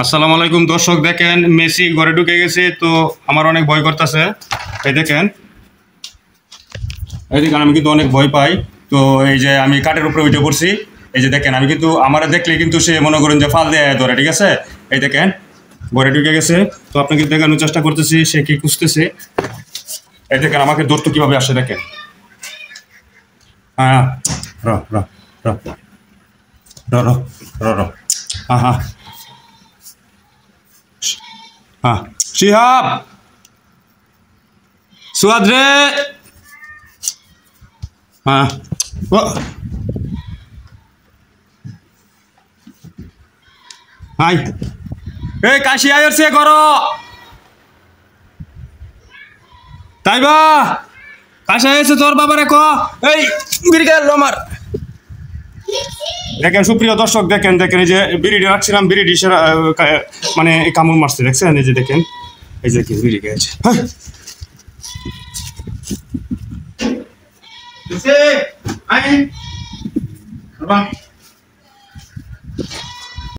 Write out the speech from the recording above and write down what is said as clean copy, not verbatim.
আসসালামু আলাইকুম দর্শক, দেখেন মেসি ঘরে ঢুকে গেছে। তো আমার অনেক ভয় করতেছে। এই দেখেন, আমি কিন্তু অনেক ভয় পাই। তো এই যে আমি কাঠের উপরে উঠে পড়ছি। এই যে দেখেন, আমি কিন্তু আমার দেখলে কিন্তু সে মনে করেন যে ফাল দেয় ধরে, ঠিক আছে? এই দেখেন ঘরে ঢুকে গেছে। তো আপনাকে দেখানোর চেষ্টা করতেছি সে কি খুঁজতেছে। এই দেখেন আমাকে ধরতে কিভাবে আসে, দেখেন। হ্যাঁ, র র র র র র র হ্যাঁ হ্যাঁ হ্যাঁ শিহাব, সুয়াদ রে। হ্যাঁ, ও হাই, এই কাশি আয়রছে করো তাই বা কাশি আয়রছে তোর বাবারে ক। এই বিড়ি গেল আমার। দেখেন সুপ্রিয় দর্শক, দেখেন দেখেন এই যে বিড়িটি রাখছিলাম, বিড়িটি মানে কামড় মারছে, দেখছেন? এই যে দেখেন, এই যে বিড়ি গেছে। হ্যাঁ